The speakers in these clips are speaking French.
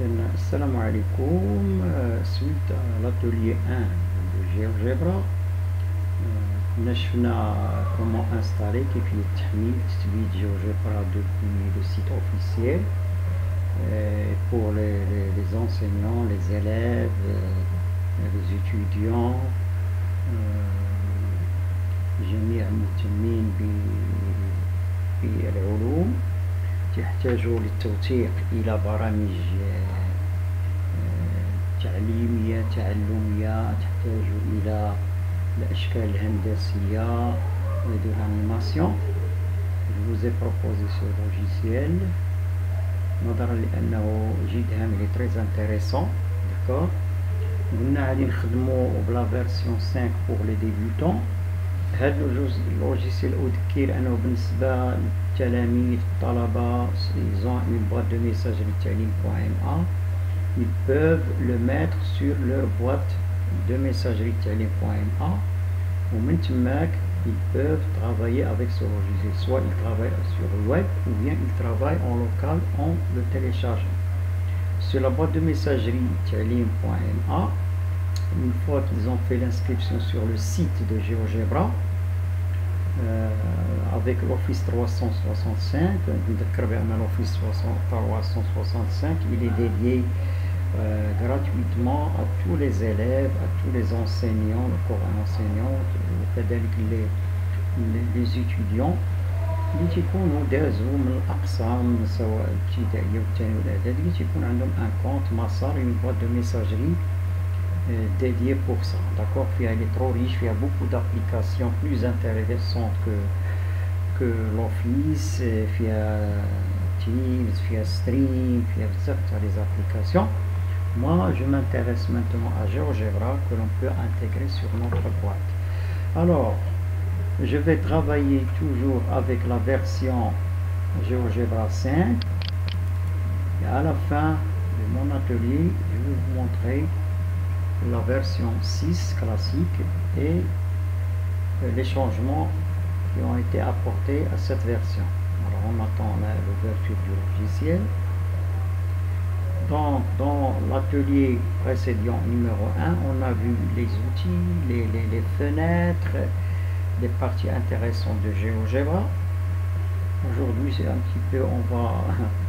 Assalamu alaikum. Suite à l'atelier 1 de GeoGebra, نشفنا comment installer كيفية تحميل تثبيت GeoGebra depuis le site officiel pour les enseignants, les élèves, les étudiants, جميع المهتمين بالعلوم. تحتاج للتوثيق إلى برامج تعليمية تعلمية، تحتاج إلى الأشكال الهندسية de l'animation. Je vous ai proposé ce logiciel نظرا لأنه جد هام، il est très intéressant. D'accord. قلنا غادي نخدمو بلا فيرسيون 5 pour les débutants. هذا اللوجيسيال أذكر أنه بالنسبة للتلاميذ الطلبة ils ont une boîte de messagerie تعليم.ma، ils peuvent le mettre sur leur boîte de messagerie تعليم.ma ومن تماك ils peuvent travailler avec ce logiciel. Soit ils travaillent sur le web ou bien ils travaillent en local en le téléchargeant. Sur la boîte de messagerie تعليم.ma, une fois qu'ils ont fait l'inscription sur le site de GeoGebra avec l'Office 365, l'Office 365 il est dédié gratuitement à tous les élèves, à tous les enseignants, le corps enseignant, les étudiants اللي تيكونوا دازوا من الأقسام سواء الابتدائية والثانوية والإعدادية تيكون عندهم ان كونت مسار une boîte de messagerie dédiée pour ça. D'accord. Elle est trop riche, il y a beaucoup d'applications plus intéressantes que l'Office, il y a Teams, il y a Stream, il y a des applications. Moi, je m'intéresse maintenant à GeoGebra que l'on peut intégrer sur notre boîte. Alors, je vais travailler toujours avec la version GeoGebra 5 et à la fin de mon atelier, je vais vous montrer la version 6 classique et les changements qui ont été apportés à cette version. Alors on attend l'ouverture du logiciel. Donc dans l'atelier précédent numéro 1, on a vu les outils, les fenêtres, les parties intéressantes de GeoGebra. Aujourd'hui c'est un petit peu, on va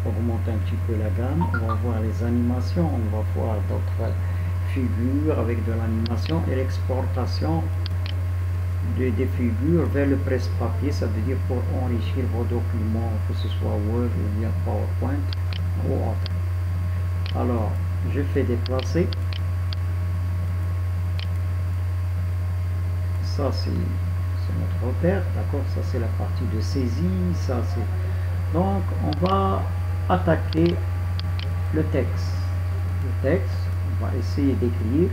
augmenter un petit peu la gamme, on va voir les animations, on va voir d'autres figures avec de l'animation et l'exportation des figures vers le presse-papier, ça veut dire pour enrichir vos documents, que ce soit Word ou bien PowerPoint ou autre. Alors, je fais déplacer. Ça c'est notre repère, d'accord, ça c'est la partie de saisie, ça c'est... Donc, on va attaquer le texte. Le texte, on va essayer d'écrire.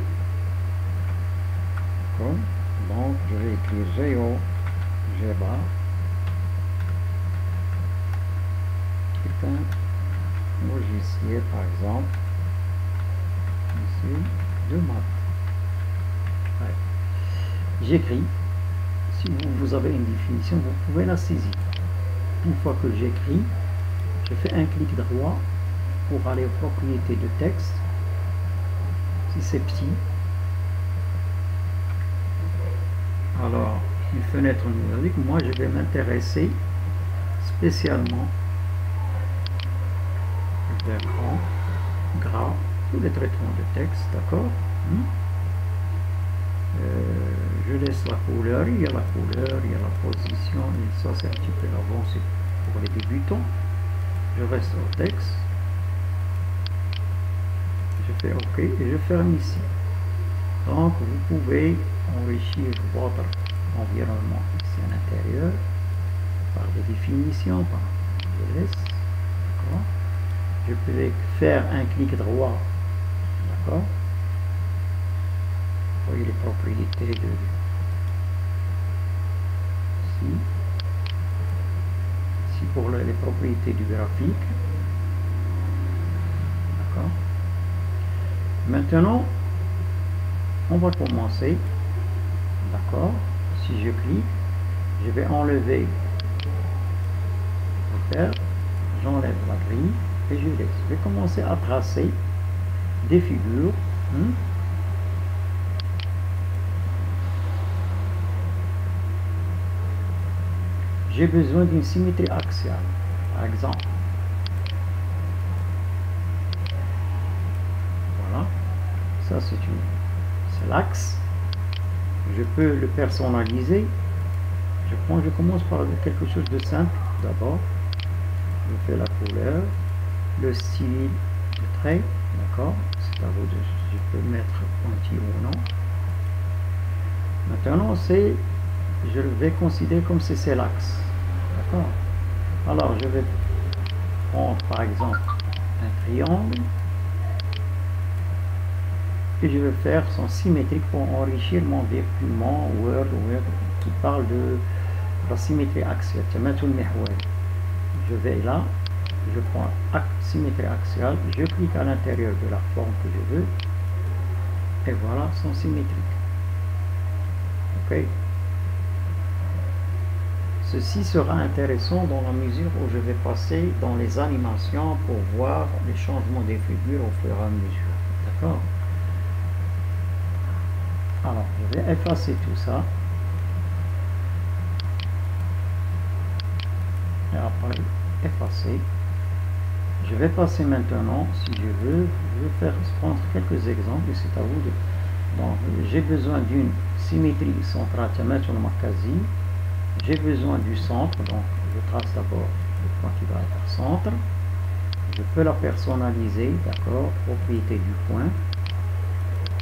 Donc, je vais écrire GeoGebra. C'est un logiciel, par exemple, ici, de maths. Ouais. J'écris. Si vous avez une définition, vous pouvez la saisir. Une fois que j'écris, je fais un clic droit pour aller aux propriétés de texte. Si c'est petit, alors une fenêtre numérique, moi je vais m'intéresser spécialement vers grand, gras, tous les traitements de texte, d'accord. Je laisse la couleur, il y a la couleur, il y a la position, et ça c'est un petit peu avancé pour les débutants. Je reste au texte, je fais OK et je ferme ici. Donc vous pouvez enrichir votre environnement ici à l'intérieur par des définitions, par je laisse, d'accord. Je peux faire un clic droit, d'accord. Vous voyez les propriétés de ici pour les propriétés du graphique, d'accord. Maintenant on va commencer, d'accord. Si je clique, je vais enlever le repère, j'enlève la grille et je laisse. Je vais commencer à tracer des figures. J'ai besoin d'une symétrie axiale, par exemple. Voilà, ça c'est l'axe. Je peux le personnaliser. Je commence par quelque chose de simple d'abord. Je fais la couleur, le style de trait, d'accord. C'est à vous de, je peux mettre pointillé ou non. Maintenant je vais considérer comme c'est l'axe, d'accord. Alors je vais prendre par exemple un triangle et je vais faire son symétrique pour enrichir mon document Word qui parle de la symétrie axiale. Je vais là, je prends symétrie axiale, je clique à l'intérieur de la forme que je veux et voilà son symétrique. Ok. Ceci sera intéressant dans la mesure où je vais passer dans les animations pour voir les changements des figures au fur et à mesure. D'accord. Alors, je vais effacer tout ça. Et après, effacer. Je vais passer maintenant, si je veux prendre quelques exemples et c'est à vous de... Donc, j'ai besoin d'une symétrie centrale, j'ai besoin du centre, donc je trace d'abord le point qui va être centre. Je peux la personnaliser, d'accord, propriété du point.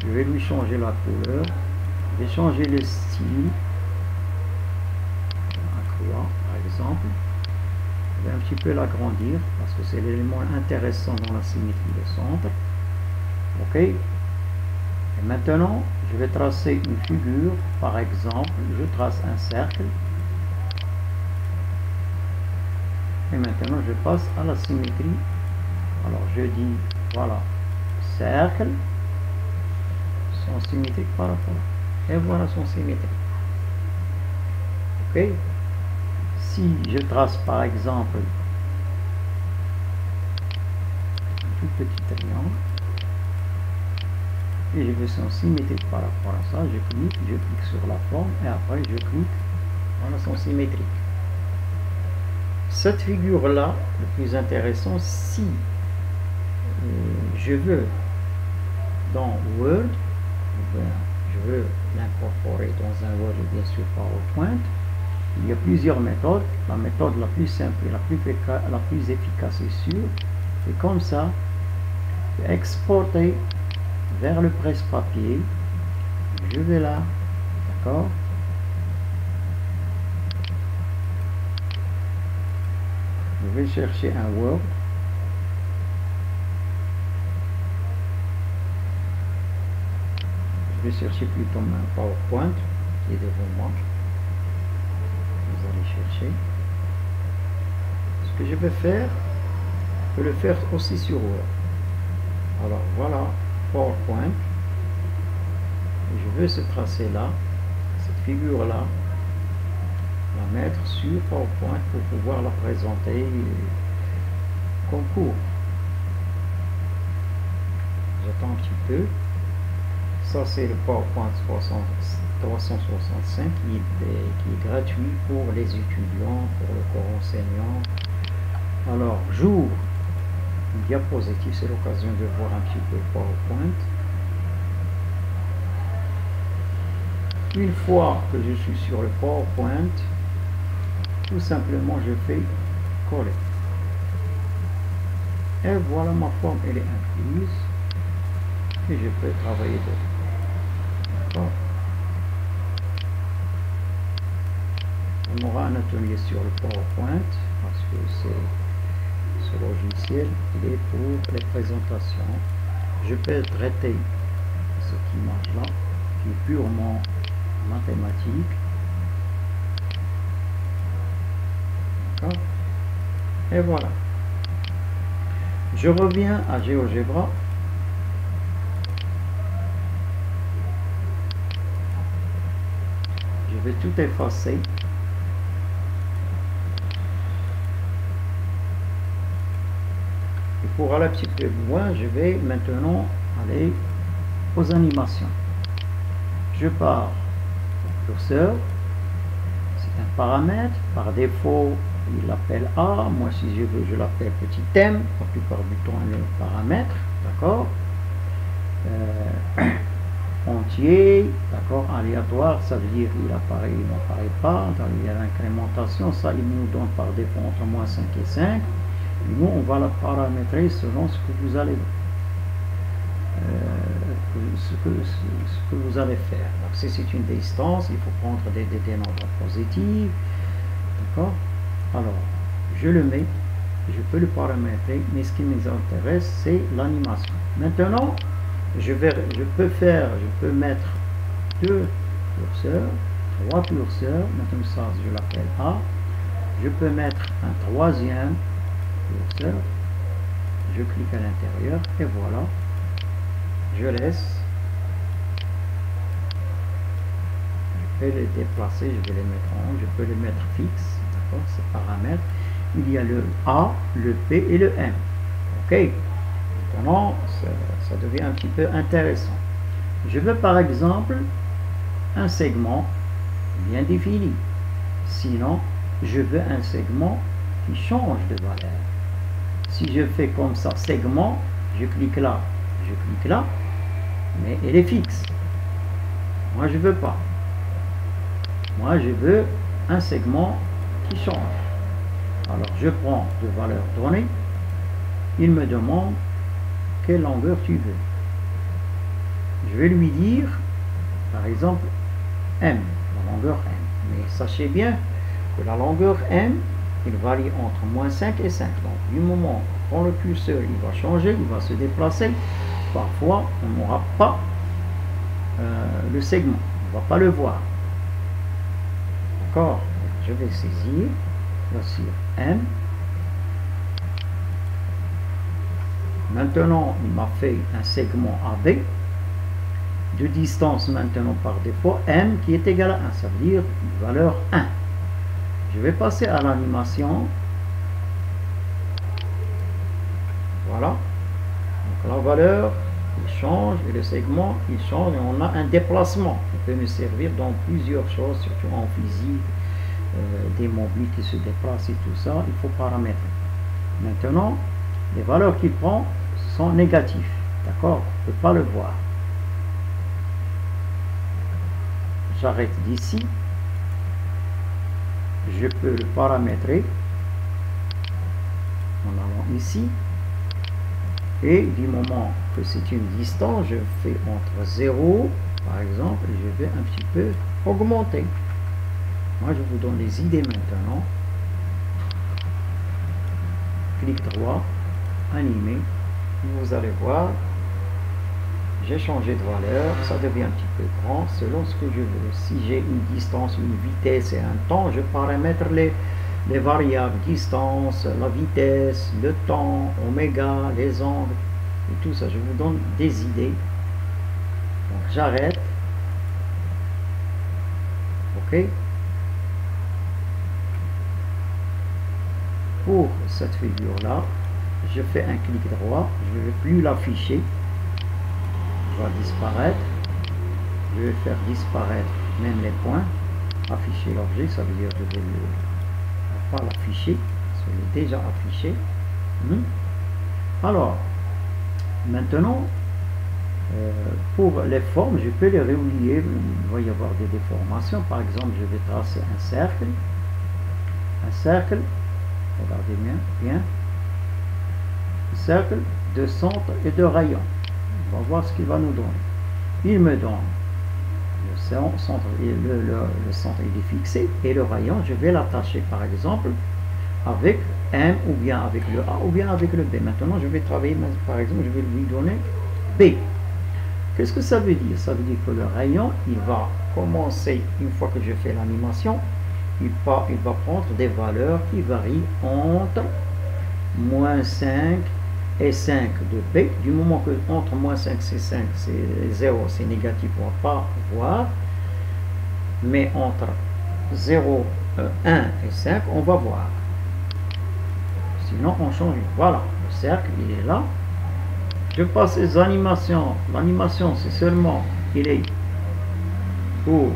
Je vais lui changer la couleur. Je vais changer le style. Un croix, par exemple. Je vais un petit peu l'agrandir parce que c'est l'élément intéressant dans la symétrie de centre. Ok. Et maintenant, je vais tracer une figure. Par exemple, je trace un cercle. Et maintenant, je passe à la symétrie. Alors, je dis, voilà, cercle, son symétrique par rapport. Et voilà son symétrique. Ok. Si je trace par exemple un tout petit triangle et je veux son symétrique par rapport à ça, je clique sur la forme et après je clique, voilà son symétrique. Cette figure là, le plus intéressant, si je veux dans Word, je veux l'incorporer dans un Word et bien sûr PowerPoint, il y a plusieurs méthodes. La méthode la plus simple et la plus efficace est sûre. Et comme ça, exporter vers le presse-papier. Je vais là, d'accord. Je vais chercher un Word. Je vais chercher plutôt un PowerPoint qui est devant moi. Vous allez chercher. Ce que je vais faire, je peux le faire aussi sur Word. Alors voilà, PowerPoint. Je veux ce tracé là, cette figure là, la mettre sur PowerPoint pour pouvoir la présenter comme cours. J'attends un petit peu. Ça c'est le PowerPoint 365 qui est gratuit pour les étudiants, pour le corps enseignant. Alors j'ouvre une diapositive, c'est l'occasion de voir un petit peu le PowerPoint. Une fois que je suis sur le PowerPoint, tout simplement je fais coller. Et voilà, ma forme elle est incluse et je peux travailler dedans. D'accord. On aura un atelier sur le PowerPoint parce que ce logiciel il est pour les présentations. Je peux traiter cette image là qui est purement mathématique. D'accord. Et voilà. Je reviens à GeoGebra. Je vais tout effacer. Et pour aller un petit peu loin, je vais maintenant Allez, aux animations. Je pars au curseur. C'est un paramètre. Par défaut, il l'appelle A. Moi, si je veux, je l'appelle petit m. La plupart du temps, le paramètre. D'accord. Entier, d'accord, aléatoire, ça veut dire il apparaît, il n'apparaît pas, il y a l'incrémentation, ça il nous donne par défaut entre moins 5 et 5, et nous on va la paramétrer selon ce que vous allez vous allez faire. Donc si c'est une distance, il faut prendre des nombres positifs, d'accord. Alors je le mets, je peux le paramétrer, mais ce qui nous intéresse c'est l'animation. Maintenant je peux mettre 2 curseurs, 3 curseurs, maintenant ça je l'appelle A, je peux mettre un troisième curseur, je clique à l'intérieur et voilà, je laisse, je peux les déplacer, je vais les mettre en haut, je peux les mettre fixes, d'accord, ces paramètres, il y a le A, le P et le M, ok. Maintenant, ça devient un petit peu intéressant. Je veux par exemple un segment bien défini. Sinon, je veux un segment qui change de valeur. Si je fais comme ça, segment, je clique là, mais elle est fixe. Moi, je veux pas. Moi, je veux un segment qui change. Alors, je prends de valeur donnée. Il me demande quelle longueur tu veux. Je vais lui dire, par exemple, M, la longueur M. Mais sachez bien que la longueur M, il varie entre moins 5 et 5. Donc, du moment où le curseur il va changer, il va se déplacer, parfois, on n'aura pas le segment. On ne va pas le voir. D'accord? Je vais saisir, voici M. Maintenant, il m'a fait un segment AB de distance maintenant par défaut M qui est égal à 1, ça veut dire valeur 1. Je vais passer à l'animation. Voilà. Donc la valeur, il change et le segment, il change et on a un déplacement qui peut nous servir dans plusieurs choses, surtout en physique, des mobiles qui se déplacent et tout ça, il faut paramétrer. Maintenant, les valeurs qu'il prend sont négatives, d'accord, on ne peut pas le voir. J'arrête d'ici, je peux le paramétrer en allant ici, et du moment que c'est une distance, je fais entre 0 par exemple, et je vais un petit peu augmenter. Moi je vous donne des idées maintenant. Clic droit, animer, vous allez voir, j'ai changé de valeur, ça devient un petit peu grand selon ce que je veux. Si j'ai une distance, une vitesse et un temps, je paramètre les variables, distance, la vitesse, le temps, oméga, les angles, et tout ça. Je vous donne des idées. Donc j'arrête. Ok. Pour cette figure-là, je fais un clic droit, je ne vais plus l'afficher. Il va disparaître. Je vais faire disparaître même les points. Afficher l'objet, ça veut dire que je vais pas l'afficher, c'est déjà affiché. Alors, maintenant, pour les formes, je peux les relier. Il va y avoir des déformations. Par exemple, je vais tracer un cercle. Regardez bien. Cercle de centre et de rayon. On va voir ce qu'il va nous donner. Il me donne le centre, le centre il est fixé, et le rayon, je vais l'attacher par exemple avec M, ou bien avec le A, ou bien avec le B. Maintenant, je vais travailler, par exemple, je vais lui donner B. Qu'est-ce que ça veut dire? Ça veut dire que le rayon, il va commencer, une fois que je fais l'animation, il va prendre des valeurs qui varient entre moins 5 et 5 de B. Du moment que entre moins 5 et 5 c'est 0, c'est négatif, on ne va pas voir. Mais entre 0, 1 et 5, on va voir. Sinon, on change. Voilà, le cercle, il est là. Je passe les animations. L'animation, c'est seulement, il est pour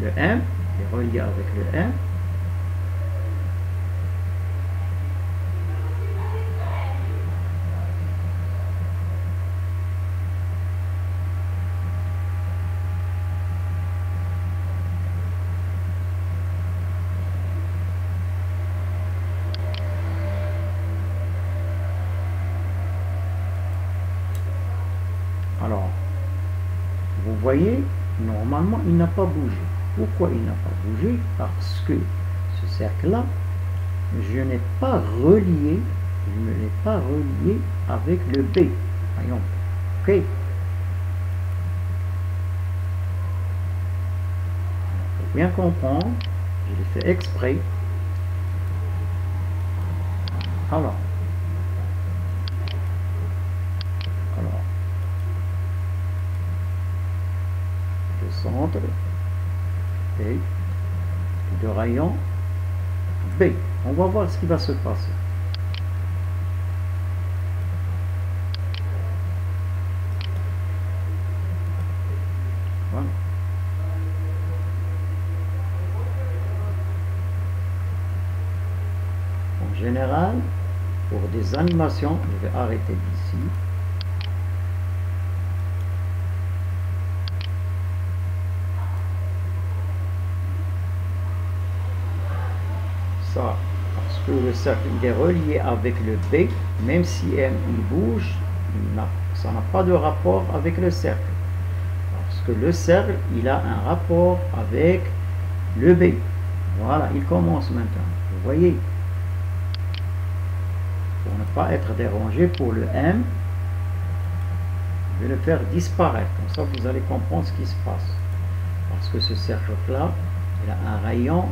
le M, il est relié avec le M. Alors, vous voyez, normalement, il n'a pas bougé. Pourquoi il n'a pas bougé? Parce que ce cercle-là, je n'ai pas relié, je ne l'ai pas relié avec le B. Voyons. Ok. Pour bien comprendre, je l'ai fait exprès. Alors, le centre et de rayon B. On va voir ce qui va se passer. Voilà. En général, pour des animations, je vais arrêter d'ici. Ça, parce que le cercle il est relié avec le B, même si M il bouge, ça n'a pas de rapport avec le cercle. Parce que le cercle, il a un rapport avec le B. Voilà, il commence maintenant. Vous voyez? Pour ne pas être dérangé pour le M, je vais le faire disparaître. Comme ça, vous allez comprendre ce qui se passe. Parce que ce cercle-là, il a un rayon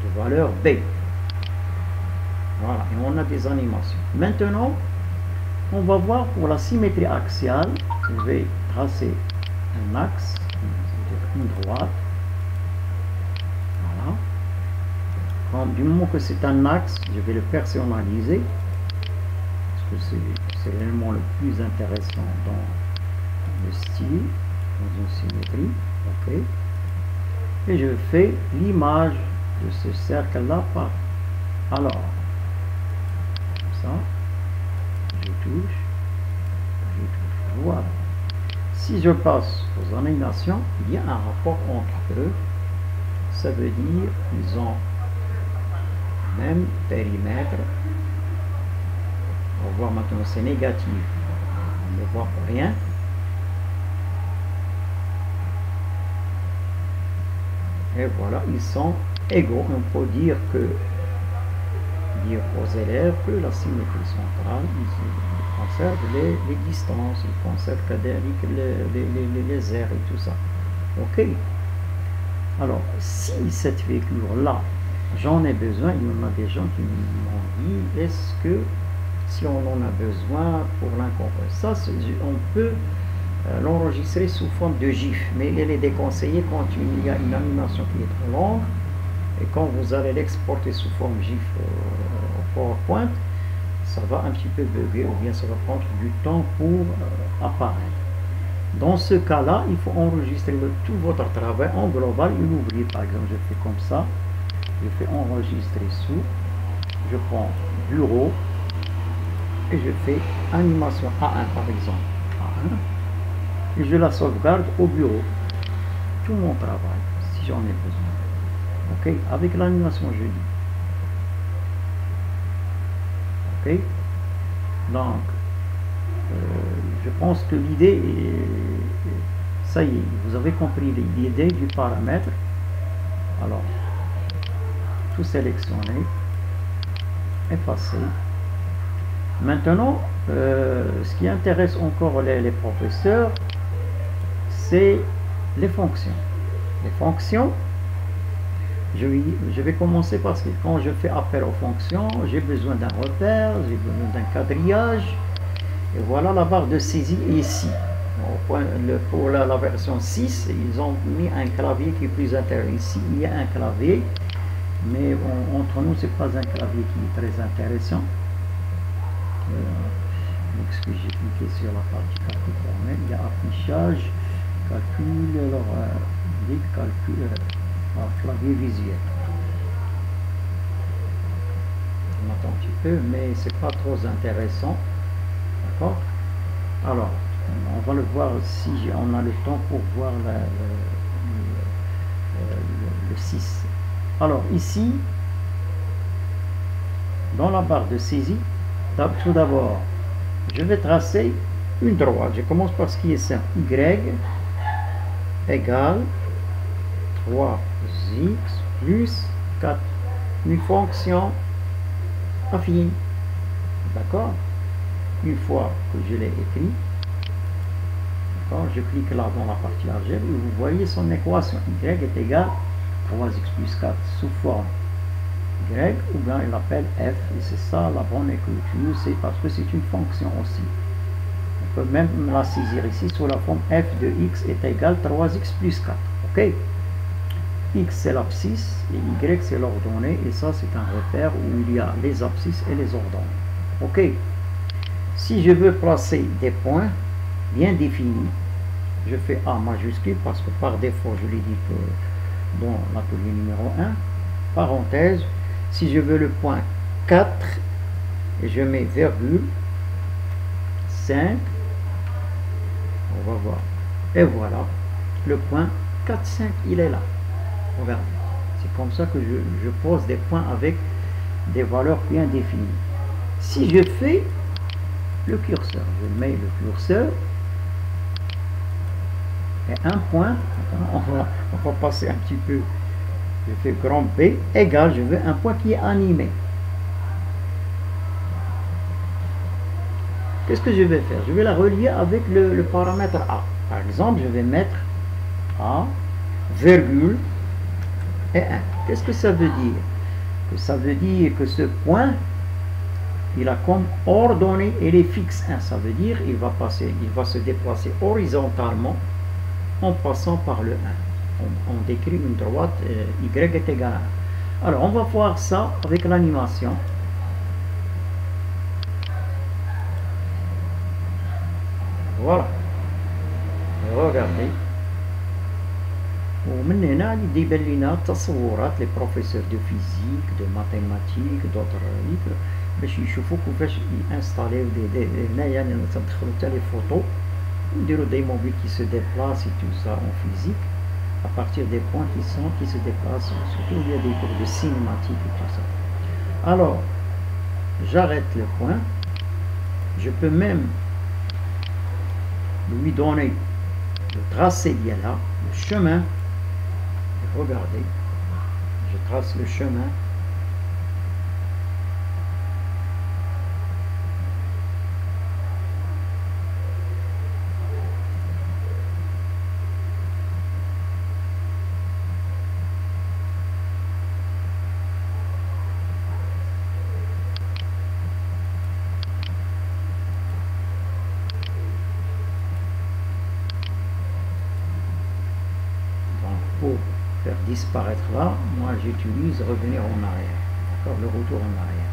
de valeur B. Voilà, et on a des animations. Maintenant, on va voir pour la symétrie axiale. Je vais tracer un axe, une droite. Voilà. Quand, du moment que c'est un axe, je vais le personnaliser. Parce que c'est l'élément le plus intéressant dans le style, dans une symétrie. Ok. Et je fais l'image de ce cercle là par alors comme ça je touche, voilà. Si je passe aux animations, il y a un rapport entre eux, ça veut dire qu'ils ont le même périmètre. On va voir maintenant, c'est négatif, on ne voit rien. Et voilà, ils sont égaux. On peut dire aux élèves que la symétrie centrale, ils conservent les distances, ils conservent les aires et tout ça. Ok. Alors, si cette figure-là, j'en ai besoin, il y en a des gens qui m'ont dit, est-ce que si on en a besoin pour l'incorporer, ça, on peut l'enregistrer sous forme de GIF, mais elle est déconseillée quand il y a une animation qui est trop longue, et quand vous allez l'exporter sous forme GIF au PowerPoint, ça va un petit peu bugger, ou bien ça va prendre du temps pour apparaître. Dans ce cas-là, il faut enregistrer tout votre travail en global et l'ouvrir. Par exemple, je fais comme ça, je fais enregistrer sous, je prends bureau, et je fais animation A1 par exemple, A1, et je la sauvegarde au bureau, tout mon travail, si j'en ai besoin. Ok, avec l'animation jeudi. Ok, donc je pense que l'idée ça y est, vous avez compris l'idée du paramètre. Alors, tout sélectionner, effacer. Maintenant, ce qui intéresse encore les professeurs, c'est les fonctions. Les fonctions, je vais commencer parce que quand je fais appel aux fonctions, j'ai besoin d'un repère, j'ai besoin d'un quadrillage. Et voilà la barre de saisie ici. Pour la version 6, ils ont mis un clavier qui est plus intéressant. Ici, il y a un clavier, mais entre nous, ce n'est pas un clavier qui est très intéressant. Excusez, j'ai cliqué sur la partie calcul formel. Il y a affichage, calcul, alors calcul, clavier visuel. On attend un petit peu, mais c'est pas trop intéressant. D'accord? Alors, on va le voir si on a le temps pour voir le 6. Alors ici, dans la barre de saisie, tout d'abord, je vais tracer une droite. Je commence par ce qui est simple. Y égale 3x plus 4. Une fonction affine. D'accord? Une fois que je l'ai écrit, je clique là dans la partie algèbre et vous voyez son équation. Y est égal à 3x plus 4 sous forme Y, ou bien il l'appelle f, et c'est ça la bonne écriture, c'est parce que c'est une fonction aussi. On peut même la saisir ici sous la forme f de x est égal à 3x plus 4. Ok? X c'est l'abscisse et y c'est l'ordonnée, et ça c'est un repère où il y a les abscisses et les ordonnées. Ok? Si je veux placer des points bien définis, je fais A majuscule parce que par défaut, je l'ai dit que dans l'atelier numéro 1, parenthèse, si je veux le point 4, et je mets virgule, 5, on va voir, et voilà, le point 4, 5, il est là. Regardez, c'est comme ça que je pose des points avec des valeurs bien définies. Si je fais le curseur, je mets le curseur, et un point, on va passer un petit peu, je fais grand B, égal, je veux un point qui est animé. Qu'est-ce que je vais faire? Je vais la relier avec le paramètre A. Par exemple, je vais mettre A, virgule, et 1. Qu'est-ce que ça veut dire? Ça veut dire que ce point, il a comme ordonnée, il est fixe 1. Ça veut dire il va se déplacer horizontalement en passant par le 1. On décrit une droite, y est égal à 1. Alors, on va voir ça avec l'animation. Voilà. Regardez. ومن هنا يبان لنا تصورات لي بروفيسور دو فيزيك دو ماتيماتيك دوطر باش يشوفوا كيفاش ينستاليو هنايا تدخلوا حتى لي فوتو نديروا دي موبيل qui se déplacent et tout ça en physique à partir des points qui se déplacent, surtout il y a des cours de cinématique et tout ça. Alors j'arrête le point, je peux même lui donner le tracé bien là, le chemin. Regardez, je trace le chemin. Pour faire disparaître là, moi j'utilise revenir en arrière, d'accord, le retour en arrière,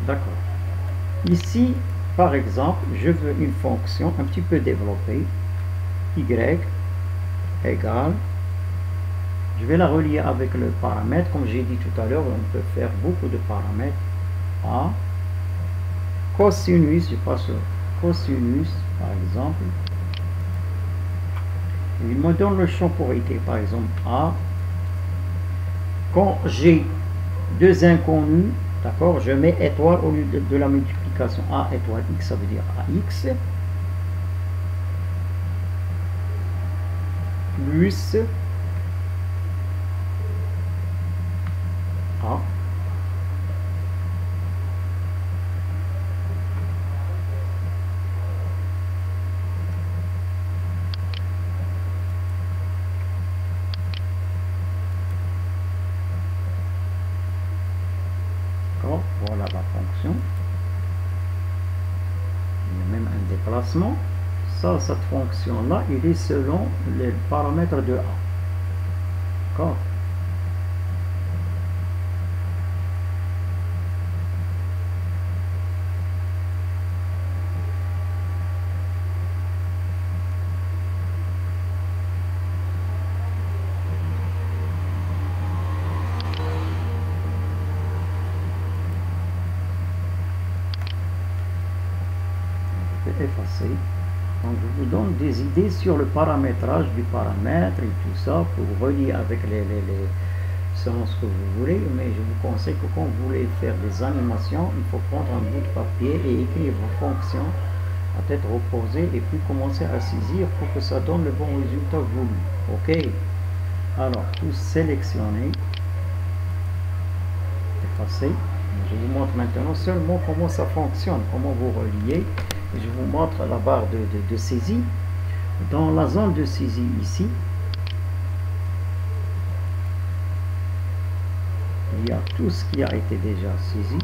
d'accord. Ici, par exemple, je veux une fonction un petit peu développée, y égale, je vais la relier avec le paramètre, comme j'ai dit tout à l'heure, on peut faire beaucoup de paramètres, A, cosinus, je passe au cosinus, par exemple. Il me donne le champ pour écrire, par exemple, A. Quand j'ai deux inconnus, d'accord, je mets étoile au lieu de la multiplication. A étoile X, ça veut dire AX. Plus A. Voilà la fonction. Il y a même un déplacement. Cette fonction-là, il est selon les paramètres de A. D'accord? vais effacer. Donc je vous donne des idées sur le paramétrage du paramètre et tout ça pour relier avec selon ce que vous voulez, mais je vous conseille que quand vous voulez faire des animations, il faut prendre un bout de papier et écrire vos fonctions à tête reposée et puis commencer à saisir pour que ça donne le bon résultat voulu. Ok, alors tout sélectionner, effacer. Je vous montre maintenant seulement comment ça fonctionne, comment vous reliez. Je vous montre la barre de saisie. Dans la zone de saisie ici, il y a tout ce qui a été déjà saisi.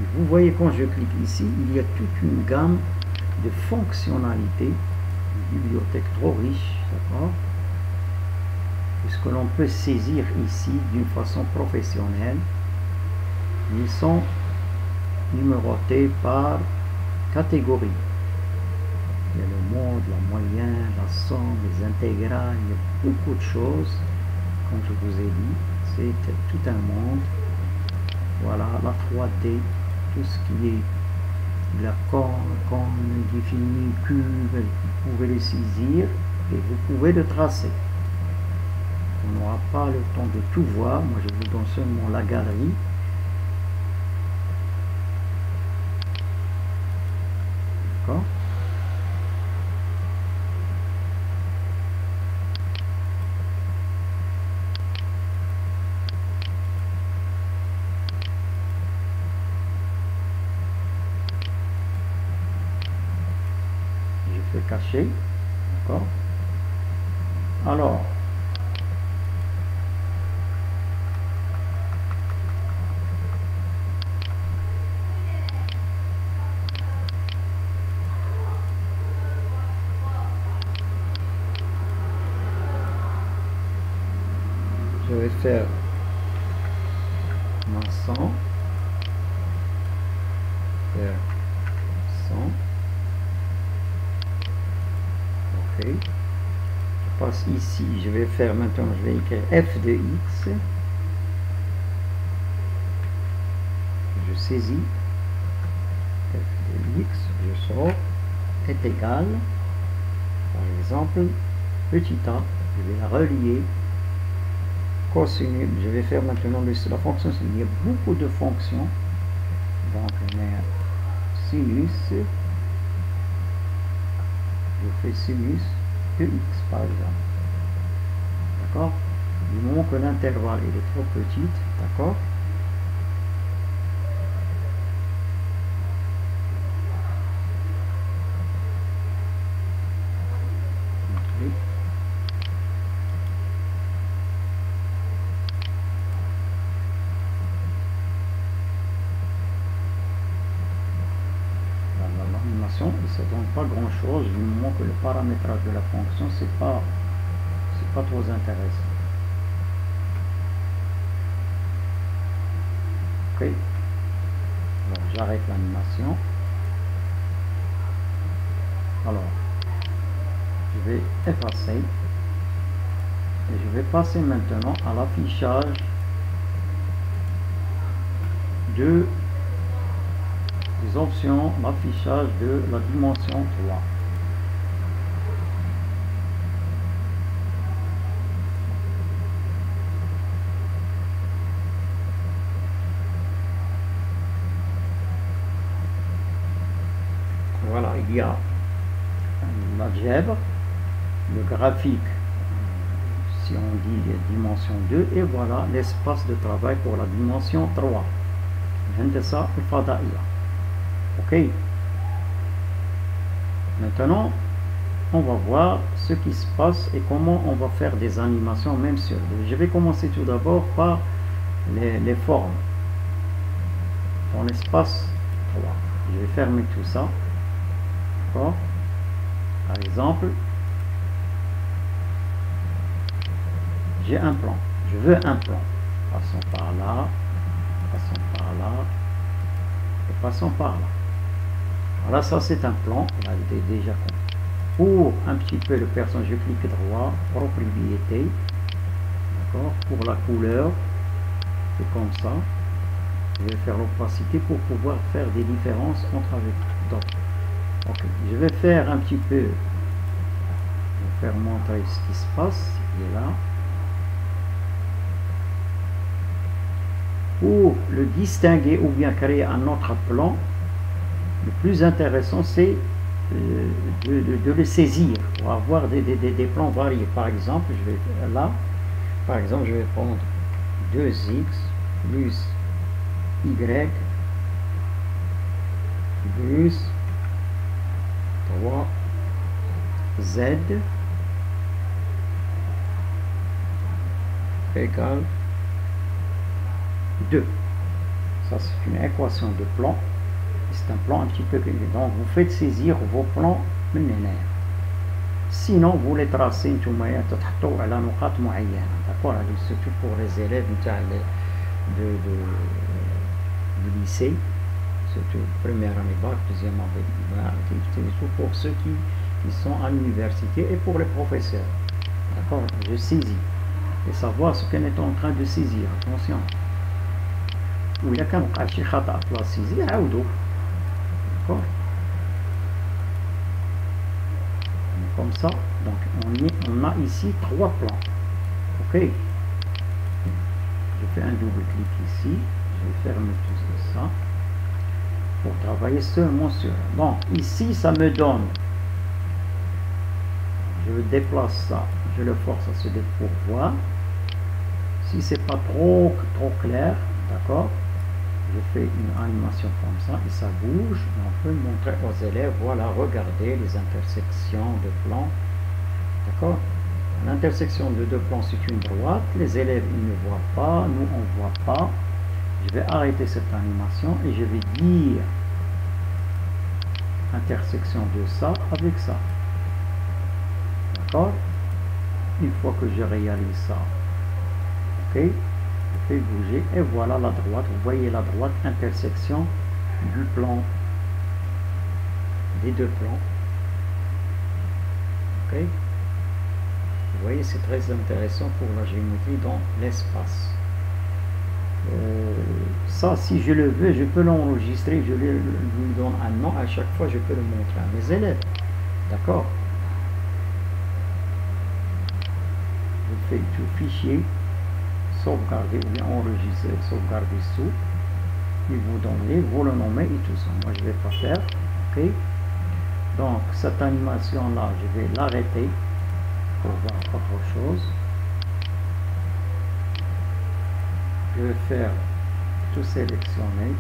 Et vous voyez quand je clique ici, il y a toute une gamme de fonctionnalités, une bibliothèque trop riche, d'accord, puisque l'on peut saisir ici d'une façon professionnelle. Ils sont numérotés par catégorie. Il y a le mode, la moyenne, la somme, les intégrales, il y a beaucoup de choses. Comme je vous ai dit, c'est tout un monde. Voilà, la 3D, tout ce qui est la cône définie, cube, vous pouvez le saisir et vous pouvez le tracer. On n'aura pas le temps de tout voir, moi je vous donne seulement la galerie. D'accord ? Je fais cacher. D'accord ? Alors, je vais faire ma 100, faire 100, ok, je passe ici, je vais faire maintenant, je vais écrire f de x, je saisis, f de x, je sors, est égal, par exemple, petit a, je vais la relier, cosinus, je vais faire maintenant la fonction, il y a beaucoup de fonctions, donc on a sinus, je fais sinus de x par exemple, d'accord, du moment que l'intervalle est trop petite, d'accord, et ça donne pas grand chose du moment que le paramétrage de la fonction c'est pas trop intéressant. Ok, alors j'arrête l'animation. Alors je vais effacer et je vais passer maintenant à l'affichage des options, l'affichage de la dimension 3. Voilà, il y a l'algèbre, le graphique, si on dit dimension 2, et voilà l'espace de travail pour la dimension 3. Hendesa al-Fadaiya. Ok, maintenant on va voir ce qui se passe et comment on va faire des animations même sur deux. Je vais commencer tout d'abord par les formes dans l'espace 3. Je vais fermer tout ça, d'accord. Par exemple, j'ai un plan, je veux un plan, passons par là, passons par là et passons par là. Voilà, ça c'est un plan, on a déjà compris. Pour un petit peu le personnage, je clique droit, propriété, d'accord. Pour la couleur, c'est comme ça. Je vais faire l'opacité pour pouvoir faire des différences entre avec d'autres. Ok, je vais faire un petit peu, je vais faire montrer ce qui se passe. Et là, pour le distinguer ou bien créer un autre plan, le plus intéressant c'est de le saisir pour avoir des plans variés. Par exemple, je vais là, par exemple, je vais prendre 2x plus y plus 3z égale 2. Ça c'est une équation de plan. C'est un plan un petit peu. Donc vous faites saisir vos plans linéaires. Sinon vous les tracez d'accord, surtout pour les élèves du lycée, surtout première année bac, deuxième année bac, surtout pour ceux qui sont à l'université et pour les professeurs. D'accord, je saisis et savoir ce qu'on est en train de saisir. Attention. Ou il y a qu'un khata la saisie, d'accord. Comme ça, donc on a ici 3 plans. Ok, je fais un double clic ici, je vais fermer tout ça pour travailler seulement sur. Donc ici ça me donne, je déplace ça, je le force à se dépourvoir. Si c'est pas trop clair, d'accord, je fais une animation comme ça et ça bouge. On peut montrer aux élèves, voilà, regardez les intersections de plans, d'accord. L'intersection de deux plans c'est une droite, les élèves ils ne voient pas, nous on voit pas. Je vais arrêter cette animation et je vais dire intersection de ça avec ça, d'accord. Une fois que je réalise ça, ok, je fais bouger et voilà la droite. Vous voyez la droite, intersection du plan, des deux plans, ok. Vous voyez, c'est très intéressant pour la géométrie dans l'espace. Ça, si je le veux, je peux l'enregistrer, je lui donne un nom, à chaque fois je peux le montrer à mes élèves, d'accord. Je fais tout fichier, sauvegarder ou bien enregistrer, sauvegarder sous, et vous donnez, vous le nommez et tout ça. Moi je vais pas faire, ok. Donc cette animation là, je vais l'arrêter pour voir autre chose. Je vais faire tout sélectionner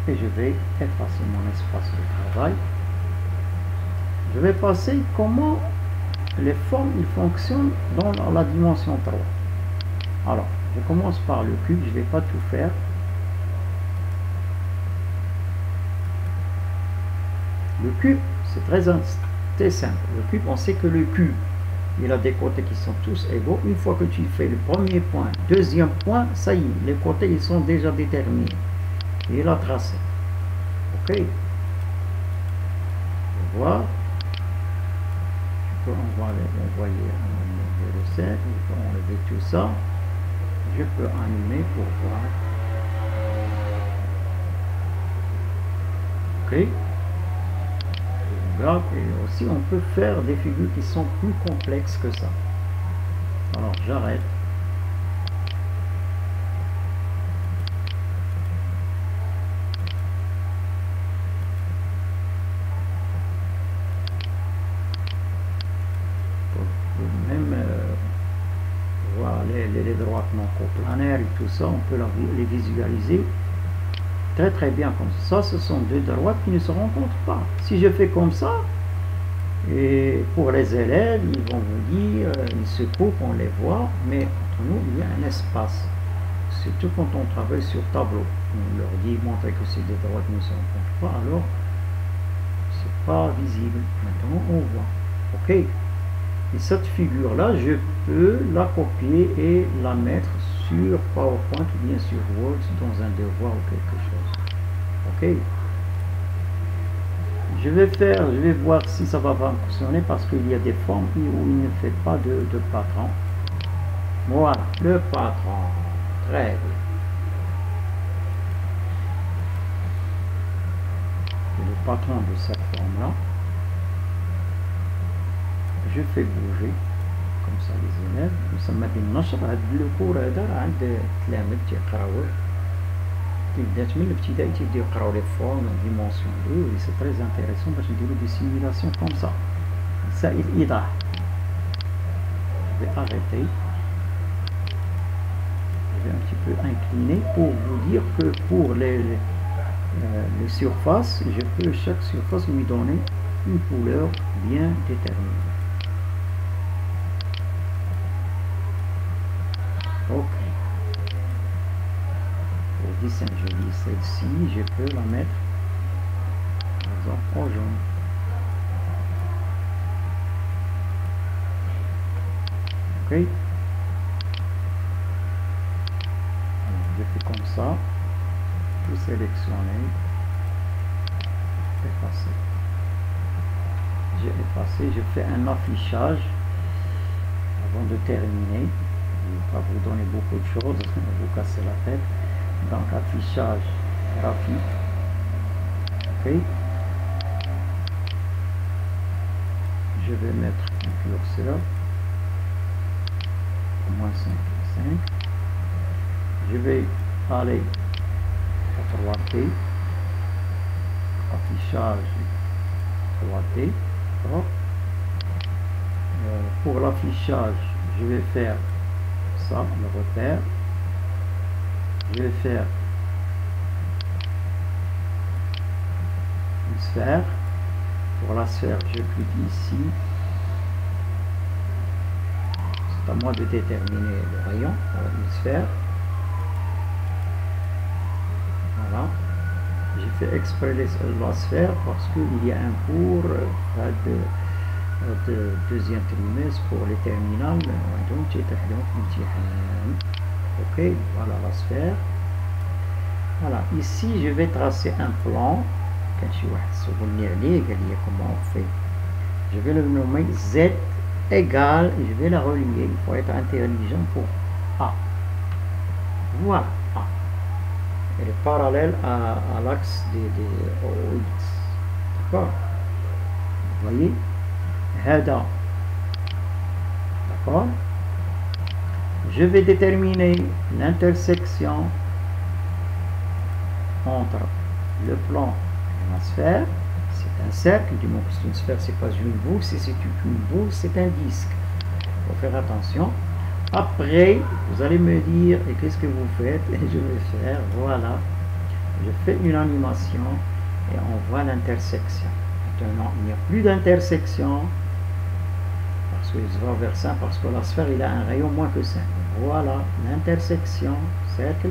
et je vais effacer mon espace de travail. Je vais passer comment les formes ils fonctionnent dans la dimension 3. Alors, je commence par le cube, je ne vais pas tout faire. Le cube, c'est très simple. Le cube, on sait que le cube, il a des côtés qui sont tous égaux. Une fois que tu fais le premier point, deuxième point, ça y est, les côtés ils sont déjà déterminés. Il a tracé. Ok. Je vois. On va envoyer le cercle, je peux enlever tout ça. Je peux animer pour voir. Ok. Et aussi on peut faire des figures qui sont plus complexes que ça. Alors j'arrête. Même voir les droites non coplanaires et tout ça, on peut les visualiser très bien comme ça. Ce sont deux droites qui ne se rencontrent pas. Si je fais comme ça, et pour les élèves, ils vont vous dire, ils se coupent, on les voit, mais entre nous, il y a un espace. Surtout quand on travaille sur tableau. On leur dit, montrer que ces deux droites ne se rencontrent pas, alors c'est pas visible. Maintenant, on voit. Ok. Et cette figure-là, je peux la copier et la mettre sur PowerPoint ou bien sur Word dans un devoir ou quelque chose. Ok. Je vais voir si ça va fonctionner parce qu'il y a des formes où il ne fait pas de patron. Voilà, le patron. Très bien. patron de cette forme-là. Je fais bouger comme ça les élèves. يسمى بالنشر. هاد الكور هذا راه عند التلاميذ تيقراوه. بدات من الابتدائي تيبداو يقراو لي فورم ديمونسيون دو. سي تري انتريسون باش نديرو دي سيميلاسيون كوم سا. مسائل ايضاح. Je vais arrêter. Je vais un petit peu incliner pour vous dire que pour les surfaces, je peux chaque surface lui donner une couleur bien déterminée. Ok. Pour distinguer celle-ci, je peux la mettre par exemple en jaune. Ok. Alors, je fais comme ça. Tout sélectionner. Effacer. J'ai effacé. Je fais un affichage avant de terminer. Je ne vais pas vous donner beaucoup de choses, vous casser la tête. Donc affichage graphique. Ok. Je vais mettre un curseur. Moins 5. Je vais aller à 3D. Affichage 3D. Pour l'affichage, je vais faire ça, le repère. Je vais faire une sphère. Pour la sphère, je clique ici. C'est à moi de déterminer le rayon pour une sphère. Voilà. J'ai fait exprès la sphère parce qu'il y a un cours de deuxième trimestre pour les terminales. Donc, ok, voilà la sphère. Voilà, ici je vais tracer un plan. Comment on fait? Je vais le nommer Z égale, et je vais la relier. Il faut être intelligent pour A. Voilà, A. Elle est parallèle à l'axe des OX. D'accord? Vous voyez? Hada. D'accord? Je vais déterminer l'intersection entre le plan et la sphère. C'est un cercle, du moment que c'est une sphère, c'est pas une boule. Si c'est une boule, c'est un disque. Il faut faire attention. Après, vous allez me dire, et qu'est-ce que vous faites? Et je vais faire, voilà. Je fais une animation et on voit l'intersection. Maintenant, il n'y a plus d'intersection. Parce qu'il se va vers 5, parce que la sphère, il a un rayon moins que 5. Voilà, l'intersection, cercle.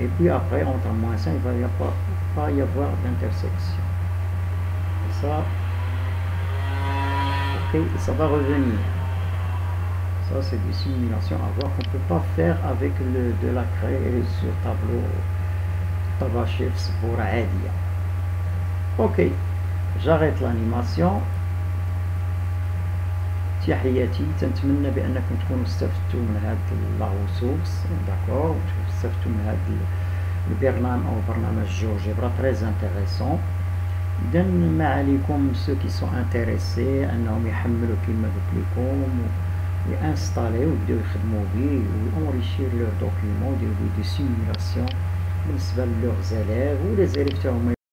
Et puis après, entre moins 5, il ne va pas y avoir d'intersection. Et ça, ok, et ça va revenir. Ça, c'est des simulations à voir qu'on ne peut pas faire avec de la craie sur tableau Tabashefs pour Adia. Ok, j'arrête l'animation. تحياتي تنتمنى بانكم تكونوا استفدتوا من هذا اللاغوسوس داكور استفدتوا من هذا البرنامج او برنامج جيوجبرا تري انتريسون. اذا ما عليكم سو كي سون انتريسي انهم يحملوا كيما قلت لكم وينستاليو ويبداو يخدموا به ويونريشير لور دوكيومون ويديروا دي سيمولاسيون بالنسبه للور زيليف ولي زيليف تاعهم